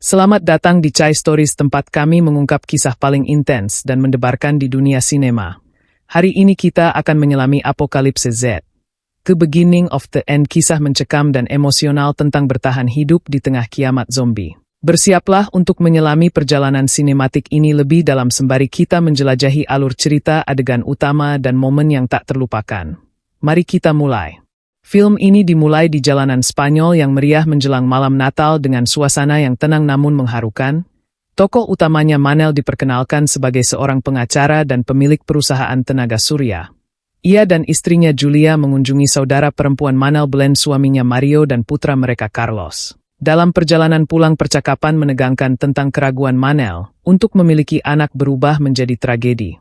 Selamat datang di Chai Stories, tempat kami mengungkap kisah paling intens dan mendebarkan di dunia sinema. Hari ini kita akan menyelami Apokalipse Z, The Beginning of the End, kisah mencekam dan emosional tentang bertahan hidup di tengah kiamat zombie. Bersiaplah untuk menyelami perjalanan sinematik ini lebih dalam sembari kita menjelajahi alur cerita, adegan utama, dan momen yang tak terlupakan. Mari kita mulai. Film ini dimulai di jalanan Spanyol yang meriah menjelang malam Natal dengan suasana yang tenang namun mengharukan. Tokoh utamanya Manel diperkenalkan sebagai seorang pengacara dan pemilik perusahaan tenaga surya. Ia dan istrinya Julia mengunjungi saudara perempuan Manel, Belén, suaminya Mario, dan putra mereka Carlos. Dalam perjalanan pulang, percakapan menegangkan tentang keraguan Manel untuk memiliki anak berubah menjadi tragedi.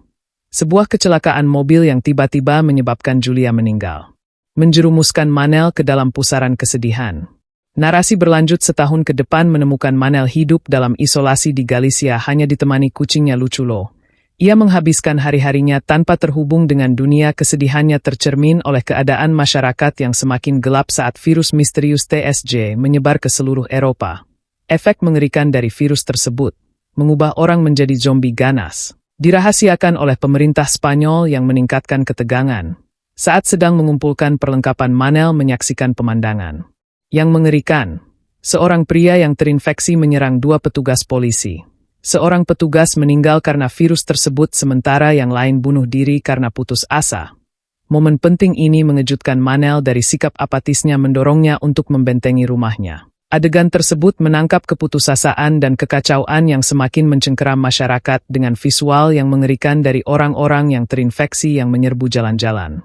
Sebuah kecelakaan mobil yang tiba-tiba menyebabkan Julia meninggal menjerumuskan Manel ke dalam pusaran kesedihan. Narasi berlanjut setahun ke depan menemukan Manel hidup dalam isolasi di Galicia hanya ditemani kucingnya Luculo. Ia menghabiskan hari-harinya tanpa terhubung dengan dunia. Kesedihannya tercermin oleh keadaan masyarakat yang semakin gelap saat virus misterius TSJ menyebar ke seluruh Eropa. Efek mengerikan dari virus tersebut mengubah orang menjadi zombie ganas. Dirahasiakan oleh pemerintah Spanyol yang meningkatkan ketegangan. Saat sedang mengumpulkan perlengkapan, Manel menyaksikan pemandangan yang mengerikan. Seorang pria yang terinfeksi menyerang dua petugas polisi. Seorang petugas meninggal karena virus tersebut, sementara yang lain bunuh diri karena putus asa. Momen penting ini mengejutkan Manel dari sikap apatisnya mendorongnya untuk membentengi rumahnya. Adegan tersebut menangkap keputusasaan dan kekacauan yang semakin mencengkeram masyarakat dengan visual yang mengerikan dari orang-orang yang terinfeksi yang menyerbu jalan-jalan.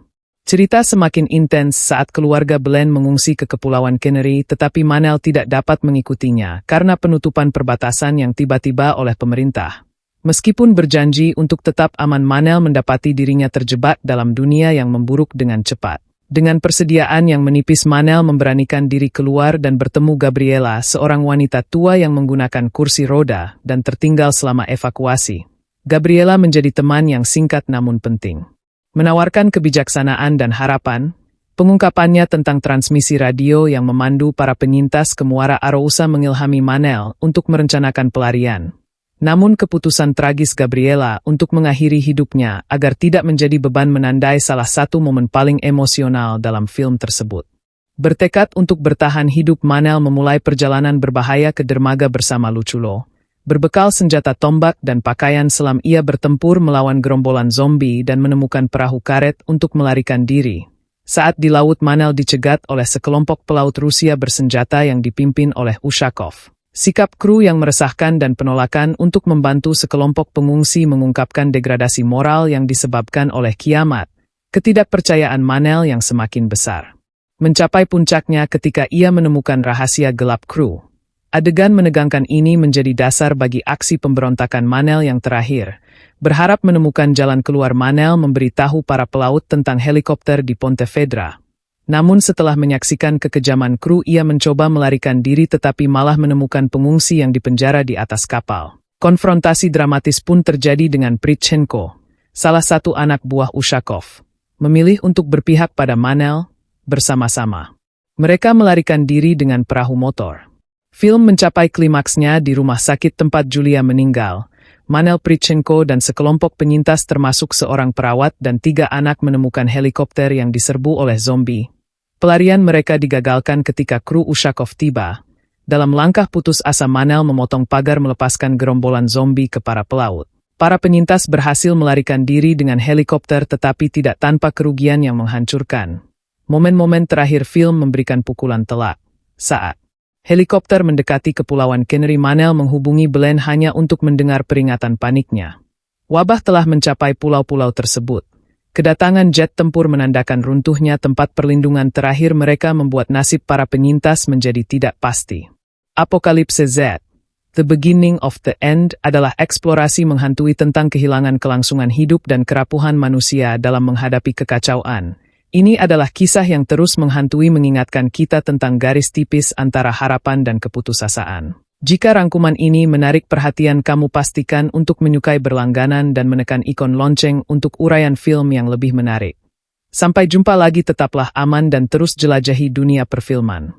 Cerita semakin intens saat keluarga Belén mengungsi ke Kepulauan Canary, tetapi Manel tidak dapat mengikutinya karena penutupan perbatasan yang tiba-tiba oleh pemerintah. Meskipun berjanji untuk tetap aman, Manel mendapati dirinya terjebak dalam dunia yang memburuk dengan cepat. Dengan persediaan yang menipis, Manel memberanikan diri keluar dan bertemu Gabriela, seorang wanita tua yang menggunakan kursi roda dan tertinggal selama evakuasi. Gabriela menjadi teman yang singkat namun penting. Menawarkan kebijaksanaan dan harapan, pengungkapannya tentang transmisi radio yang memandu para penyintas ke Muara Arousa mengilhami Manel untuk merencanakan pelarian. Namun keputusan tragis Gabriela untuk mengakhiri hidupnya agar tidak menjadi beban menandai salah satu momen paling emosional dalam film tersebut. Bertekad untuk bertahan hidup, Manel memulai perjalanan berbahaya ke dermaga bersama Luculo. Berbekal senjata tombak dan pakaian selam, ia bertempur melawan gerombolan zombie dan menemukan perahu karet untuk melarikan diri. Saat di laut, Manel dicegat oleh sekelompok pelaut Rusia bersenjata yang dipimpin oleh Ushakov. Sikap kru yang meresahkan dan penolakan untuk membantu sekelompok pengungsi mengungkapkan degradasi moral yang disebabkan oleh kiamat. Ketidakpercayaan Manel yang semakin besar mencapai puncaknya ketika ia menemukan rahasia gelap kru. Adegan menegangkan ini menjadi dasar bagi aksi pemberontakan Manel yang terakhir. Berharap menemukan jalan keluar, Manel memberitahu para pelaut tentang helikopter di Pontevedra. Namun setelah menyaksikan kekejaman kru, ia mencoba melarikan diri tetapi malah menemukan pengungsi yang dipenjara di atas kapal. Konfrontasi dramatis pun terjadi dengan Pritchenko, salah satu anak buah Ushakov. Memilih untuk berpihak pada Manel. Bersama-sama mereka melarikan diri dengan perahu motor. Film mencapai klimaksnya di rumah sakit tempat Julia meninggal. Manel, Pritchenko, dan sekelompok penyintas termasuk seorang perawat dan 3 anak menemukan helikopter yang diserbu oleh zombie. Pelarian mereka digagalkan ketika kru Ushakov tiba. Dalam langkah putus asa, Manel memotong pagar melepaskan gerombolan zombie ke para pelaut. Para penyintas berhasil melarikan diri dengan helikopter tetapi tidak tanpa kerugian yang menghancurkan. Momen-momen terakhir film memberikan pukulan telak. Saat helikopter mendekati Kepulauan Canary, Manel menghubungi Belén hanya untuk mendengar peringatan paniknya. Wabah telah mencapai pulau-pulau tersebut. Kedatangan jet tempur menandakan runtuhnya tempat perlindungan terakhir mereka, membuat nasib para penyintas menjadi tidak pasti. Apokalipse Z, The Beginning of the End adalah eksplorasi menghantui tentang kehilangan kelangsungan hidup dan kerapuhan manusia dalam menghadapi kekacauan. Ini adalah kisah yang terus menghantui, mengingatkan kita tentang garis tipis antara harapan dan keputusasaan. Jika rangkuman ini menarik perhatian kamu, pastikan untuk menyukai berlangganan dan menekan ikon lonceng untuk uraian film yang lebih menarik. Sampai jumpa lagi, tetaplah aman dan terus jelajahi dunia perfilman.